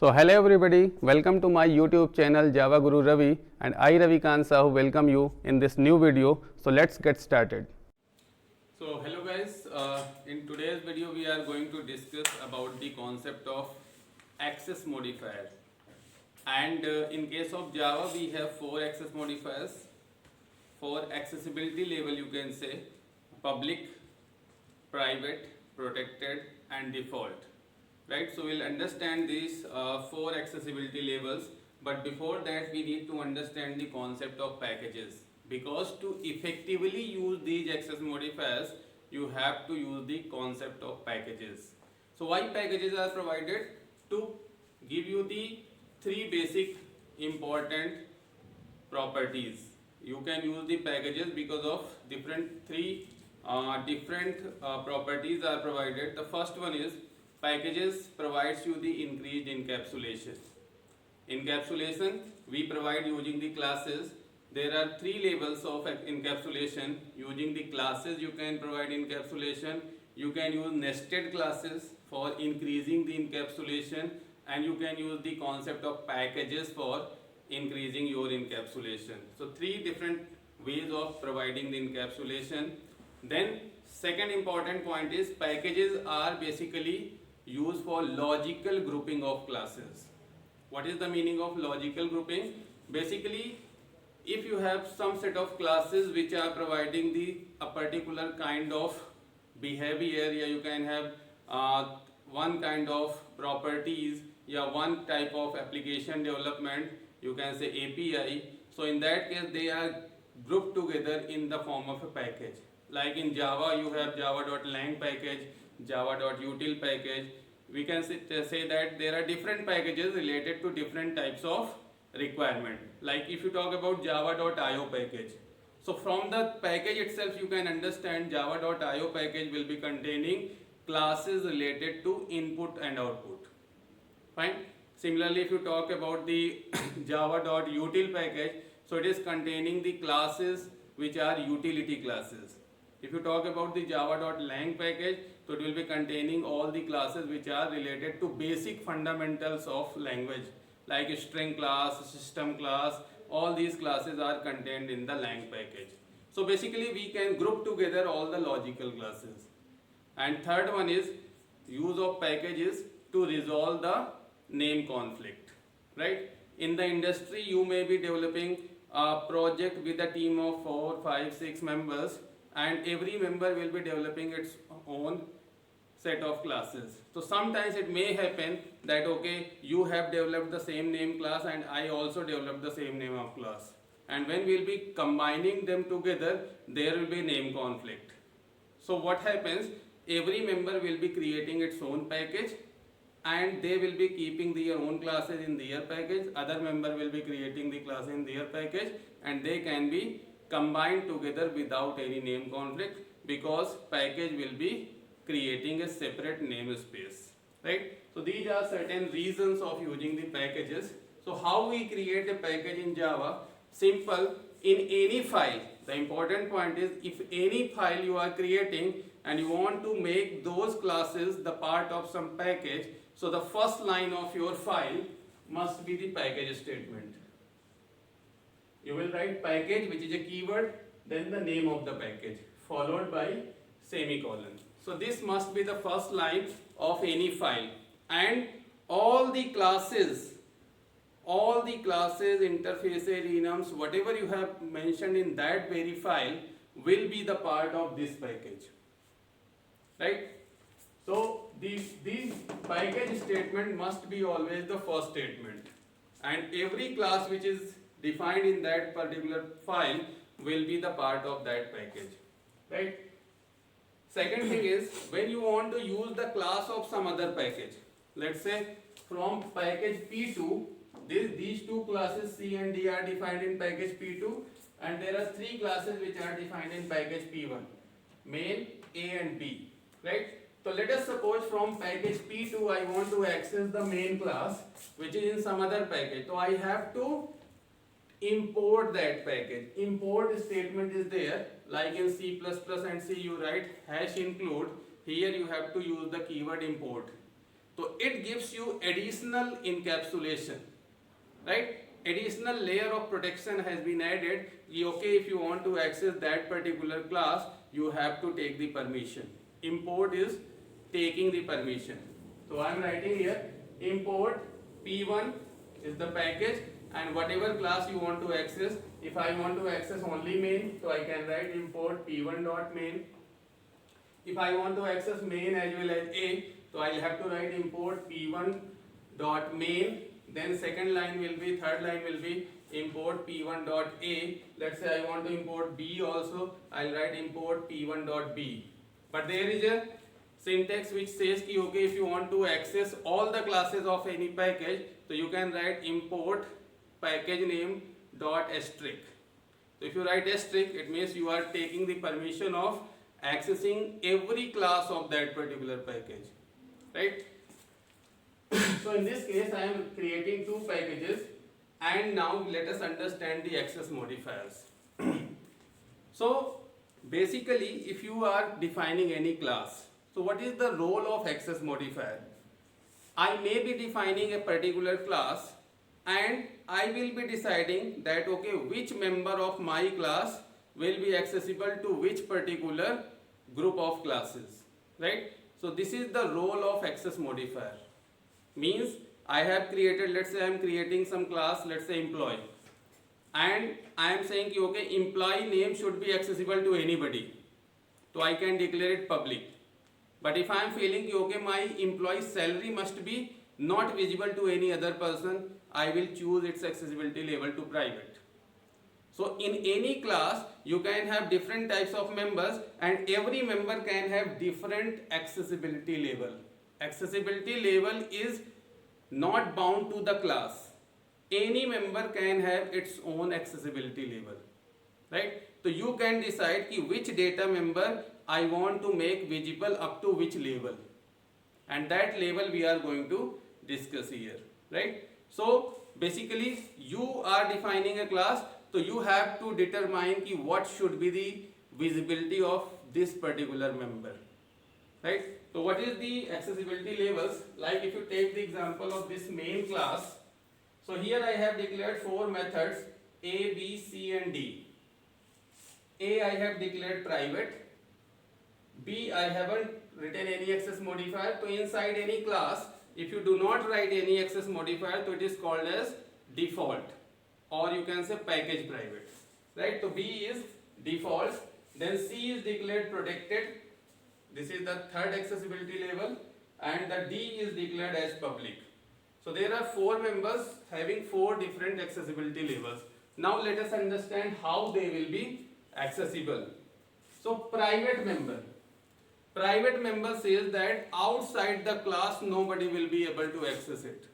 So hello everybody, welcome to my YouTube channel Java Guru Ravi, and I Ravi Khan Sahu welcome you in this new video. So let's get started. So hello guys, in today's video we are going to discuss about the concept of access modifier. And in case of Java we have 4 access modifiers. For accessibility level you can say public, private, protected and default. Right, so we'll understand these 4 accessibility levels, but before that we need to understand the concept of packages, because to effectively use these access modifiers you have to use the concept of packages. So why packages are provided? To give you the 3 basic important properties. You can use the packages because of different properties are provided. The first one is packages provides you the increased encapsulation. Encapsulation we provide using the classes. There are 3 levels of encapsulation. Using the classes you can provide encapsulation. You can use nested classes for increasing the encapsulation, and you can use the concept of packages for increasing your encapsulation. So 3 different ways of providing the encapsulation. Then second important point is packages are basically used for logical grouping of classes. What is the meaning of logical grouping? Basically, if you have some set of classes which are providing a particular kind of behavior, you can have one kind of properties, one type of application development, you can say API. So in that case they are grouped together in the form of a package. Like in Java you have java.lang package, java.util package. We can say that there are different packages related to different types of requirement. Like if you talk about java.io package, so from the package itself you can understand java.io package will be containing classes related to input and output. Fine. Similarly, if you talk about the java.util package, so it is containing the classes which are utility classes. If you talk about the java.lang package, so it will be containing all the classes which are related to basic fundamentals of language, like a string class, system class. All these classes are contained in the lang package. So basically we can group together all the logical classes. And third one is use of packages to resolve the name conflict. Right? In the industry you may be developing a project with a team of 4, 5, 6 members, and every member will be developing its own set of classes. So sometimes it may happen that okay, you have developed the same name class and I also developed the same name of class, and when we will be combining them together there will be name conflict. So what happens, every member will be creating its own package and they will be keeping their own classes in their package, other member will be creating the class in their package, and they can be combined together without any name conflict, because package will be creating a separate namespace. Right? So these are certain reasons of using the packages. So how we create a package in Java? Simple. In any file, the important point is if any file you are creating and you want to make those classes the part of some package, so the first line of your file must be the package statement. You will write package, which is a keyword, then the name of the package, followed by semicolon. So this must be the first line of any file, and all the classes, interfaces, enums, whatever you have mentioned in that very file will be the part of this package. Right? So this package statement must be always the first statement, and every class which is defined in that particular file will be the part of that package. Right? Second thing is, when you want to use the class of some other package, let's say from package P2, these 2 classes C and D are defined in package P2, and there are 3 classes which are defined in package P1, main, A and B. Right? So let us suppose from package P2 I want to access the main class which is in some other package. So I have to import that package. Import statement is there, like in C++ and C you write #include. Here you have to use the keyword import. तो it gives you additional encapsulation, right? Additional layer of protection has been added. Okay, if you want to access that particular class, you have to take the permission. Import is taking the permission. So I am writing here import p1 is the package, and whatever class you want to access. If I want to access only main, so I can write import p1.main. If I want to access main as well as a, so I'll have to write import p1.main. Then second line will be, third line will be import p1.a. Let's say I want to import b also, I'll write import p1.b. But there is a syntax which says ki, okay, if you want to access all the classes of any package, so you can write import package name dot asterisk. So if you write asterisk, it means you are taking the permission of accessing every class of that particular package, right? So in this case I am creating two packages, and now let us understand the access modifiers. So basically, if you are defining any class, so what is the role of access modifier? I may be defining a particular class, and I will be deciding that okay, which member of my class will be accessible to which particular group of classes, right? So this is the role of access modifier. Means I have created, let's say I am creating some class, let's say employee, and I am saying ki, okay, employee name should be accessible to anybody, so I can declare it public. But if I am feeling ki, okay, my employee's salary must be not visible to any other person, I will choose its accessibility level to private. So in any class you can have different types of members, and every member can have different accessibility level. Accessibility level is not bound to the class. Any member can have its own accessibility level, right? So you can decide ki which data member I want to make visible up to which level, and that level we are going to discuss here, right? So basically you are defining a class, so you have to determine ki what should be the visibility of this particular member, right? So what is the accessibility levels? Like if you take the example of this main class, so here I have declared four methods A, B, C and D. A I have declared private, B I haven't written any access modifier. So inside any class, if you do not write any access modifier, so it is called as default, or you can say package private, right? So B is default, then C is declared protected. This is the third accessibility level, and the D is declared as public. So there are four members having four different accessibility levels. Now let us understand how they will be accessible. So private member says that outside the class nobody will be able to access it.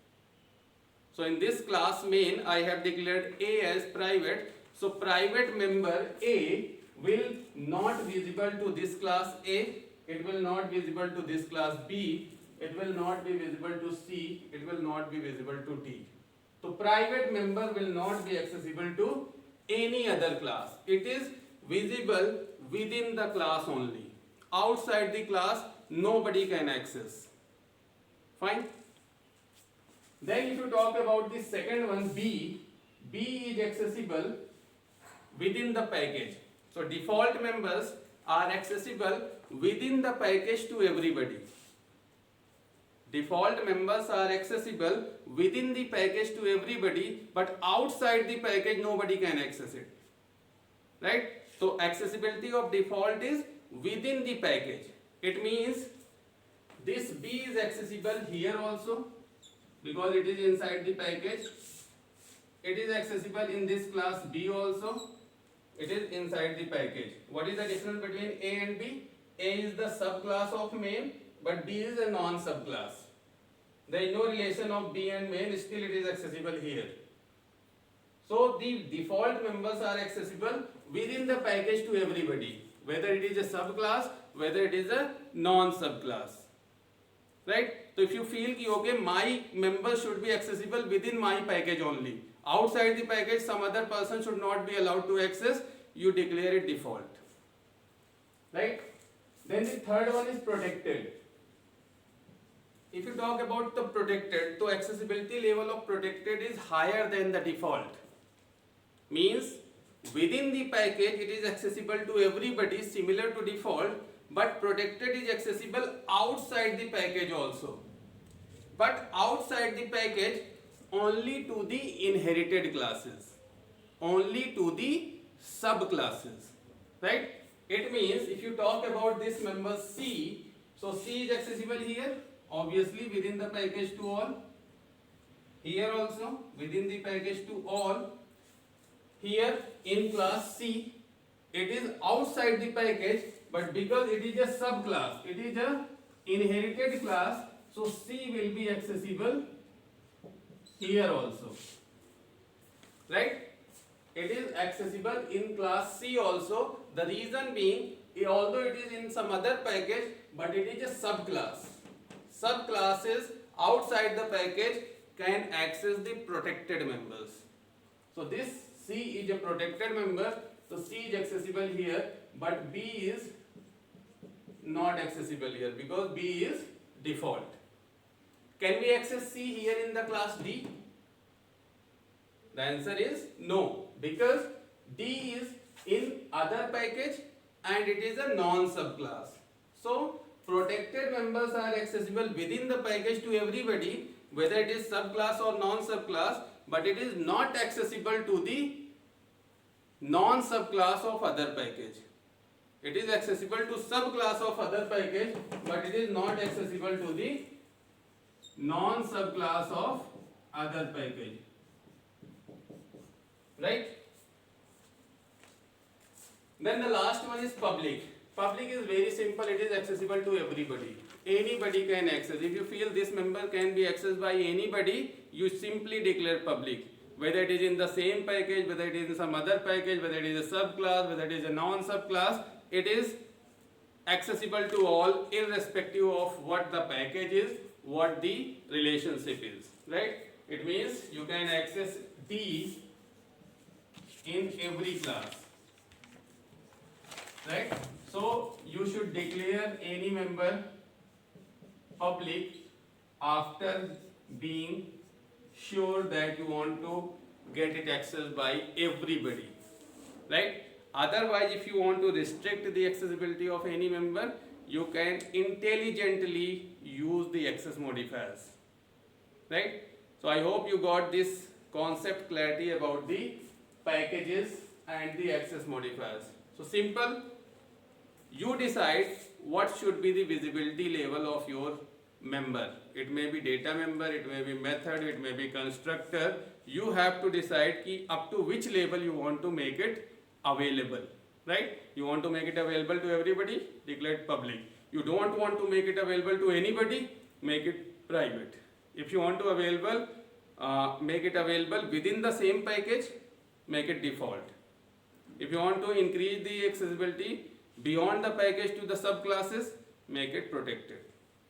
So in this class main I have declared A as private. So private member A will not visible to this class A, it will not visible to this class B, it will not be visible to C, it will not be visible to D. So private member will not be accessible to any other class. It is visible within the class only. Outside the class nobody can access. Fine. Then if you talk about the second one, B is accessible within the package. So default members are accessible within the package to everybody. Default members are accessible within the package to everybody, but outside the package nobody can access it, right? So accessibility of default is within the package. It means this B is accessible here also because it is inside the package. It is accessible in this class B also. It is inside the package. What is the difference between A and B? A is the subclass of main, but B is a non-subclass. There is no relation of B and main, still it is accessible here. So the default members are accessible within the package to everybody, whether it is a subclass, whether it is a non-subclass, right? So if you feel ki, okay, my members should be accessible within my package only, outside the package some other person should not be allowed to access, you declare it default, right? Then the third one is protected. if you talk about the protected, so accessibility level of protected is higher than the default. Means within the package it is accessible to everybody similar to default, but protected is accessible outside the package also. But outside the package only to the inherited classes, only to the subclasses, right? It means if you talk about this member C, so C is accessible here, obviously within the package to all. Here also within the package to all. Here in class C, it is outside the package, but because it is a subclass, it is a inherited class, so C will be accessible here also, right? It is accessible in class C also. The reason being, although it is in some other package, but it is a subclass. Subclasses outside the package can access the protected members. So this C is a protected member, so C is accessible here, but B is not accessible here because B is default. Can we access C here in the class D? The answer is no, because D is in other package and it is a non-subclass. So protected members are accessible within the package to everybody, whether it is subclass or non-subclass, but it is not accessible to the non-subclass of other package. It is accessible to subclass of other package, but it is not accessible to the non-subclass of other package. Right? Then the last one is public. Public is very simple, it is accessible to everybody. Anybody can access. If you feel this member can be accessed by anybody, you simply declare public. Whether it is in the same package, whether it is in some other package, whether it is a subclass, whether it is a non-subclass, it is accessible to all irrespective of what the package is, what the relationship is. Right? It means you can access D in every class. Right? So you should declare any member public after being sure that you want to get it accessed by everybody. Right? Otherwise, if you want to restrict the accessibility of any member, you can intelligently use the access modifiers. Right? So I hope you got this concept clarity about the packages and the access modifiers. So simple, you decide what should be the visibility level of your member. It may be data member, it may be method, it may be constructor. You have to decide ki up to which level you want to make it available. Right? You want to make it available to everybody, declare it public. You don't want to make it available to anybody, make it private. If you want to make it available within the same package, make it default. If you want to increase the accessibility beyond the package to the subclasses, make it protected.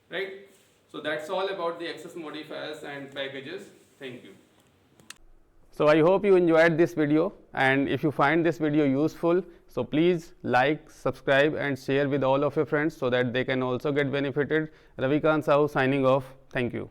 Right? So that's all about the access modifiers and packages. Thank you. So I hope you enjoyed this video, and if you find this video useful, so please like, subscribe and share with all of your friends so that they can also get benefited. Ravikant Sahu signing off. Thank you.